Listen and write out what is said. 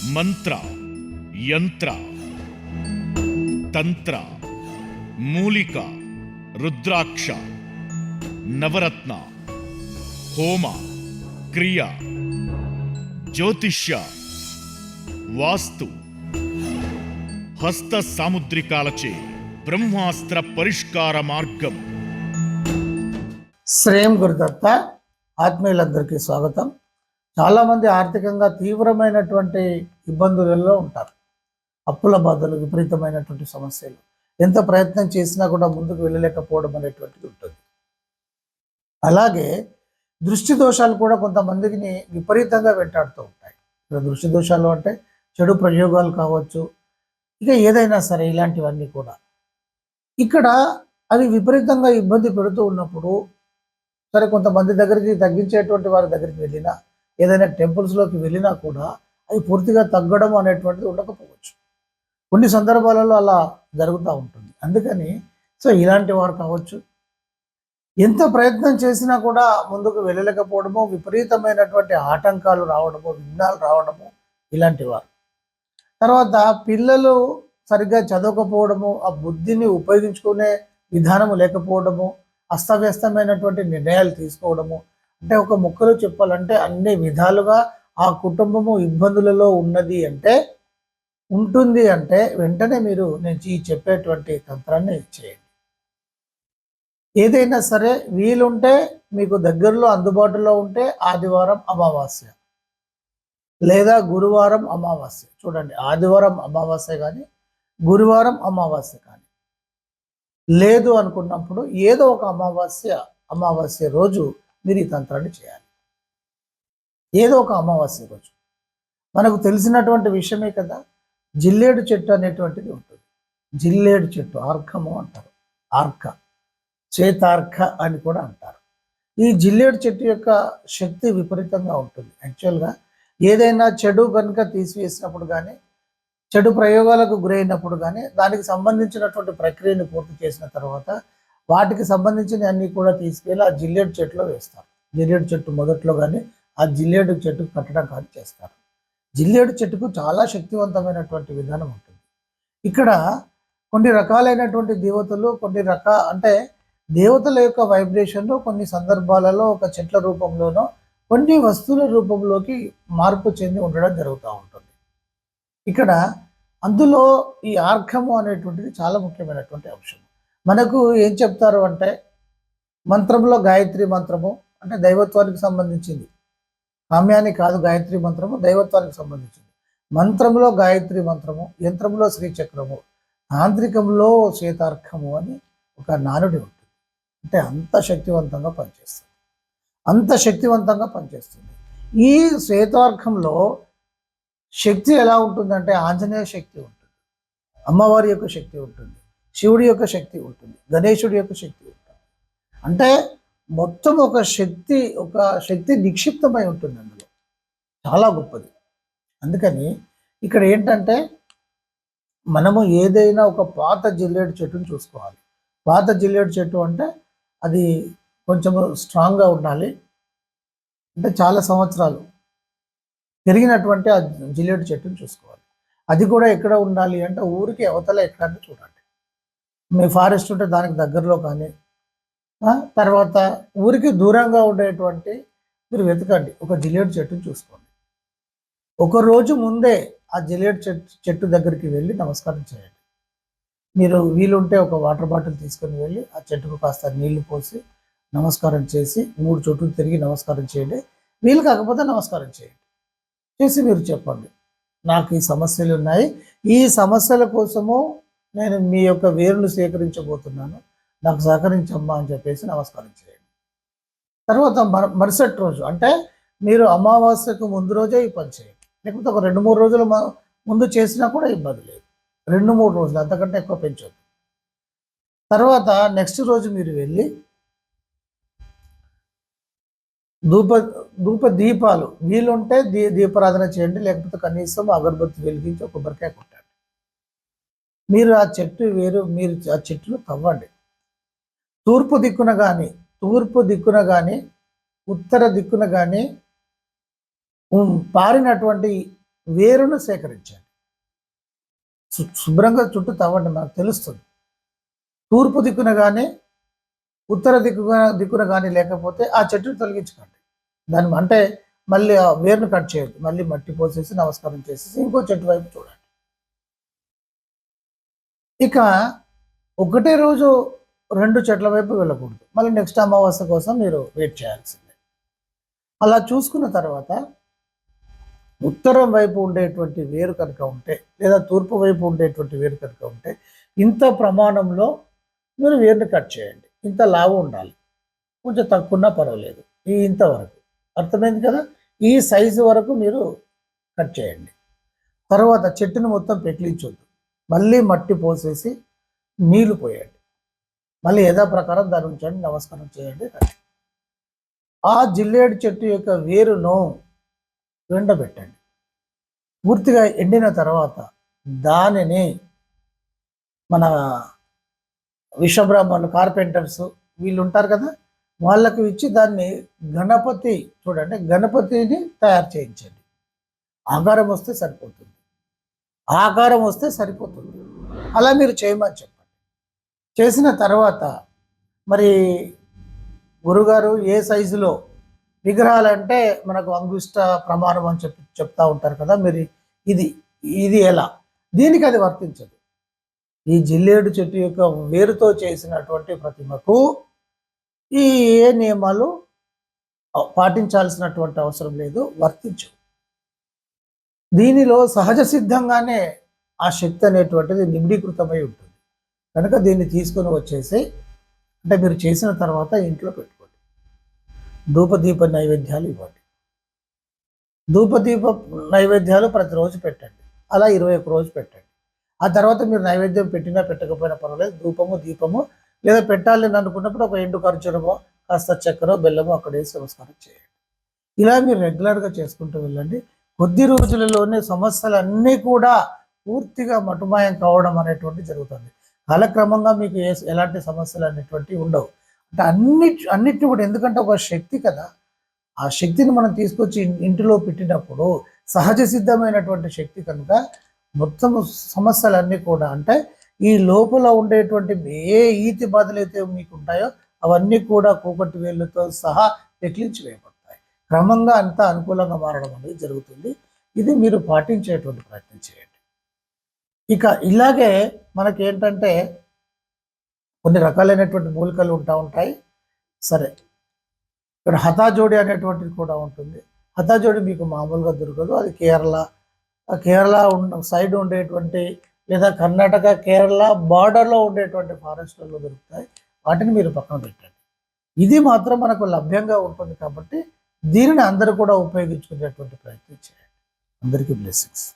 మంత్ర, యంత్ర, తంత్ర, మూలిక, రుద్రాక్ష, నవరత్న, హోమ, క్రియ, జ్యోతిష్య, వాస్తు, హస్త సాముద్రికాలచే బ్రహ్మాస్త్ర పరిష్కార మార్గం. శ్రేయం గురుదత్త. ఆత్మీయులందరికీ స్వాగతం. చాలామంది ఆర్థికంగా తీవ్రమైనటువంటి ఇబ్బందులలో ఉంటారు. అప్పుల బాధలు, విపరీతమైనటువంటి సమస్యలు, ఎంత ప్రయత్నం చేసినా కూడా ముందుకు వెళ్ళలేకపోవడం అనేటువంటిది ఉంటుంది. అలాగే దృష్టి దోషాలు కూడా కొంతమందికి విపరీతంగా వెంటాడుతూ ఉంటాయి. ఇక్కడ దృష్టి దోషాలు అంటే చెడు ప్రయోగాలు కావచ్చు, ఇక ఏదైనా సరే ఇలాంటివన్నీ కూడా ఇక్కడ అవి విపరీతంగా ఇబ్బంది పెడుతూ ఉన్నప్పుడు, సరే కొంతమంది దగ్గరికి తగ్గించేటువంటి వారి దగ్గరికి వెళ్ళినా, ఏదైనా టెంపుల్స్లోకి వెళ్ళినా కూడా అవి పూర్తిగా తగ్గడం అనేటువంటిది ఉండకపోవచ్చు. కొన్ని సందర్భాలలో అలా జరుగుతూ ఉంటుంది. అందుకని ఇలాంటి వారు కావచ్చు, ఎంత ప్రయత్నం చేసినా కూడా ముందుకు వెళ్ళలేకపోవడము, విపరీతమైనటువంటి ఆటంకాలు రావడము, విఘ్నాలు రావడము, ఇలాంటి వారు. తర్వాత పిల్లలు సరిగ్గా చదవకపోవడము, ఆ బుద్ధిని ఉపయోగించుకునే విధానము లేకపోవడము, అస్తవ్యస్తమైనటువంటి నిర్ణయాలు తీసుకోవడము, అంటే ఒక ముక్కలో చెప్పాలంటే అన్ని విధాలుగా ఆ కుటుంబము ఇబ్బందులలో ఉన్నది అంటే ఉంటుంది అంటే వెంటనే మీరు నేను చెప్పేటువంటి తంత్రాన్ని చేయండి. ఏదైనా సరే వీలుంటే మీకు దగ్గరలో అందుబాటులో ఉంటే ఆదివారం అమావాస్య లేదా గురువారం అమావాస్య, చూడండి, ఆదివారం అమావాస్య కానీ గురువారం అమావాస్య కానీ లేదు అనుకున్నప్పుడు ఏదో ఒక అమావాస్య రోజు మీరు ఈ తంత్రాన్ని చేయాలి. ఏదో ఒక అమావాస్య రోజు. మనకు తెలిసినటువంటి విషయమే కదా, జిల్లేడు చెట్టు అనేటువంటిది ఉంటుంది. జిల్లేడు చెట్టు ఆర్కము అంటారు, ఆర్క, చేతార్క అని కూడా అంటారు. ఈ జిల్లేడు చెట్టు యొక్క శక్తి విపరీతంగా ఉంటుంది. యాక్చువల్గా ఏదైనా చెడు కనుక తీసివేసినప్పుడు కానీ, చెడు ప్రయోగాలకు గురైనప్పుడు కానీ, దానికి సంబంధించినటువంటి ప్రక్రియను పూర్తి చేసిన తర్వాత వాటికి సంబంధించిన అన్ని కూడా తీసుకెళ్ళి ఆ జిల్లేడు చెట్టులో వేస్తారు. జిల్లేడు చెట్టు మొదట్లో కానీ ఆ జిల్లేడు చెట్టుకు కట్టడం కానీ చేస్తారు. జిల్లేడు చెట్టుకు చాలా శక్తివంతమైనటువంటి విధానం ఉంటుంది. ఇక్కడ కొన్ని రకాలైనటువంటి దేవతలు, అంటే దేవతల యొక్క వైబ్రేషన్లు కొన్ని సందర్భాలలో ఒక చెట్ల రూపంలోనో కొన్ని వస్తువుల రూపంలోకి మార్పు చెంది ఉండడం జరుగుతూ ఉంటుంది. ఇక్కడ అందులో ఈ ఆర్ఘము అనేటువంటిది చాలా ముఖ్యమైనటువంటి అంశం. మనకు ఏం చెప్తారు అంటే, మంత్రంలో గాయత్రి మంత్రము అంటే దైవత్వానికి సంబంధించింది, కామ్యాన్ని కాదు. గాయత్రి మంత్రము దైవత్వానికి సంబంధించింది. మంత్రంలో గాయత్రి మంత్రము, యంత్రంలో శ్రీచక్రము, తాంత్రికంలో శ్వేతార్కము అని ఒక నానుడి ఉంటుంది. అంటే అంత శక్తివంతంగా పనిచేస్తుంది. ఈ శ్వేతార్కంలో శక్తి ఎలా ఉంటుందంటే ఆంజనేయ శక్తి ఉంటుంది, అమ్మవారి యొక్క శక్తి ఉంటుంది, శివుడి యొక్క శక్తి ఉంటుంది, గణేశుడి యొక్క శక్తి ఉంటుంది. అంటే మొత్తం ఒక శక్తి నిక్షిప్తమై ఉంటుంది అందులో, చాలా గొప్పది. అందుకని ఇక్కడ ఏంటంటే మనము ఏదైనా ఒక పాత జిల్లేడు చెట్టును చూసుకోవాలి. పాత జిల్లేడు చెట్టు అంటే అది కొంచెము స్ట్రాంగ్గా ఉండాలి, అంటే చాలా సంవత్సరాలు పెరిగినటువంటి ఆ జిల్లేడు చెట్టును చూసుకోవాలి. అది కూడా ఎక్కడ ఉండాలి అంటే ఊరికి అవతల ఎక్కడన్నా చూడండి. మీ ఫారెస్ట్ ఉంటే దానికి దగ్గరలో కానీ, తర్వాత ఊరికి దూరంగా ఉండేటువంటి మీరు వెతకండి, ఒక జిల్లేడు చెట్టును చూసుకోండి. ఒకరోజు ముందే ఆ జిల్లేడు చెట్టు దగ్గరికి వెళ్ళి నమస్కారం చేయండి. మీరు వీలుంటే ఒక వాటర్ బాటిల్ తీసుకొని వెళ్ళి ఆ చెట్టుకు కాస్త నీళ్లు పోసి నమస్కారం చేసి 3 చుట్టూ తిరిగి నమస్కారం చేయండి. వీలు కాకపోతే నమస్కారం చేయండి. చేసి మీరు చెప్పండి, నాకు ఈ సమస్యలు ఉన్నాయి, ఈ సమస్యల కోసము నేను మీ యొక్క వేరును సేకరించబోతున్నాను, నాకు సహకరించమ్మా అని చెప్పేసి నమస్కారం చేయండి. తర్వాత మరుసటి రోజు అంటే మీరు అమావాస్యకు ముందు రోజే ఈ పని చేయండి. లేకపోతే ఒక 2-3 రోజుల ముందు చేసినా కూడా ఇబ్బంది లేదు. 2-3 రోజులు, అంతకంటే ఎక్కువ పెంచొద్దు. తర్వాత నెక్స్ట్ రోజు మీరు వెళ్ళి ధూప దీపాలు వీలుంటే దీపారాధన చేయండి, లేకపోతే కనీసం అగరబత్తి వెలిగించి ఒక కొబ్బరికాయ కొట్టండి. మీరు ఆ చెట్టును తవ్వండి. తూర్పు దిక్కున కానీ ఉత్తర దిక్కున కానీ పారినటువంటి వేరును సేకరించండి. శుభ్రంగా చుట్టూ తవ్వండి, మనకు తెలుస్తుంది. తూర్పు దిక్కున కానీ ఉత్తర దిక్కున కానీ లేకపోతే ఆ చెట్టును తొలగించుకోండి. దాన్ని అంటే మళ్ళీ ఆ వేరును కట్ చేయొద్దు, మళ్ళీ మట్టి పోసేసి నమస్కారం చేసేసి ఇంకో చెట్టు వైపు చూడండి. ఇక ఒకటే రోజు 2 చెట్ల వైపు వెళ్ళకూడదు, మళ్ళీ నెక్స్ట్ అమావాస్య కోసం మీరు వెయిట్ చేయాల్సిందే. అలా చూసుకున్న తర్వాత ఉత్తరం వైపు ఉండేటువంటి వేరు కనుక ఉంటే, లేదా తూర్పు వైపు ఉండేటువంటి వేరు కనుక ఉంటే, ఇంత ప్రమాణంలో మీరు వేరుని కట్ చేయండి. ఇంత లావు ఉండాలి, కొంచెం తక్కువ ఉన్నా పర్వాలేదు, ఈ ఇంతవరకు అర్థమైంది కదా. ఈ సైజు వరకు మీరు కట్ చేయండి. తర్వాత చెట్టును మొత్తం పెకిలించొద్దు, మళ్ళీ మట్టి పోసేసి నీళ్లు పోయండి, మళ్ళీ యథాప్రకారం దాని ఉంచండి, నమస్కారం చేయండి. ఆ జిల్లేడు చెట్టు యొక్క వేరును ఎండబెట్టండి. పూర్తిగా ఎండిన తర్వాత దానిని మన విశ్వబ్రాహ్మణులు, కార్పెంటర్స్ వీళ్ళు ఉంటారు కదా, వాళ్ళకు ఇచ్చి దాన్ని గణపతి, చూడండి, గణపతిని తయారు చేయించండి. ఆకారం వస్తే సరిపోతుంది, ఆకారం వస్తే సరిపోతుంది. అలా మీరు చేయమని చెప్పండి. చేసిన తర్వాత మరి గురుగారు ఏ సైజులో విగ్రహాలంటే మనకు అంగుష్ట ప్రమాణం అని చెప్తా ఉంటారు కదా, మీరు ఇది ఎలా, దీనికి అది వర్తించదు. ఈ జిల్లేడు చెట్టు యొక్క వేరుతో చేసినటువంటి ప్రతిమకు ఈ ఏ నియమాలు పాటించాల్సినటువంటి అవసరం లేదు, వర్తించు. దీనిలో సహజ సిద్ధంగానే ఆ శక్తి అనేటువంటిది నిమిడీకృతమై ఉంటుంది. కనుక దీన్ని తీసుకొని వచ్చేసి, అంటే మీరు చేసిన తర్వాత ఇంట్లో పెట్టుకోండి. ధూపదీప నైవేద్యాలు ఇవ్వండి. ధూపదీప నైవేద్యాలు ప్రతిరోజు పెట్టండి. అలా 21 రోజు పెట్టండి. ఆ తర్వాత మీరు నైవేద్యం పెట్టినా పెట్టకపోయినా పర్వాలేదు, ధూపము దీపము లేదా పెట్టాలని అనుకున్నప్పుడు ఒక ఎండు ఖర్జూరమో కాస్త చక్కెర బెల్లమో అక్కడ వేసి నమస్కారం చేయండి. ఇలా మీరు రెగ్యులర్గా చేసుకుంటూ వెళ్ళండి. కొద్ది రోజులలోనే సమస్యలన్నీ కూడా పూర్తిగా మటుమాయం కావడం అనేటువంటి జరుగుతుంది. కాలక్రమంగా మీకు ఎలాంటి సమస్యలు అనేటువంటివి ఉండవు. అంటే అన్నిటిని కూడా, ఎందుకంటే ఒక శక్తి కదా, ఆ శక్తిని మనం తీసుకొచ్చి ఇంటిలో పెట్టినప్పుడు సహజ సిద్ధమైనటువంటి శక్తి కనుక మొత్తం సమస్యలన్నీ కూడా, అంటే ఈ లోపల ఉండేటువంటి ఏ ఈతి బాధలు అయితే మీకు ఉంటాయో అవన్నీ కూడా కూకటి వేళ్ళతో సహా పెకిలించి వేయబడతాయి. క్రమంగా అంతా అనుకూలంగా మారడం అనేది జరుగుతుంది. ఇది మీరు పాటించేటువంటి ప్రయత్నం చేయండి. ఇక ఇలాగే మనకి ఏంటంటే కొన్ని రకాలైనటువంటి మూలికలు ఉంటాయి. సరే, ఇక్కడ హతాజోడి అనేటువంటిది కూడా ఉంటుంది. హతాజోడి మీకు మామూలుగా దొరకదు, అది కేరళ సైడ్ ఉండేటువంటి లేదా కర్ణాటక కేరళ బార్డర్లో ఉండేటువంటి ఫారెస్ట్లలో దొరుకుతాయి. వాటిని మీరు పక్కన పెట్టండి. ఇది మాత్రం మనకు లభ్యంగా ఉంటుంది కాబట్టి దీనిని అందరూ కూడా ఉపయోగించుకునేటువంటి ప్రయత్నం చేయండి. అందరికీ బ్లెస్సింగ్స్.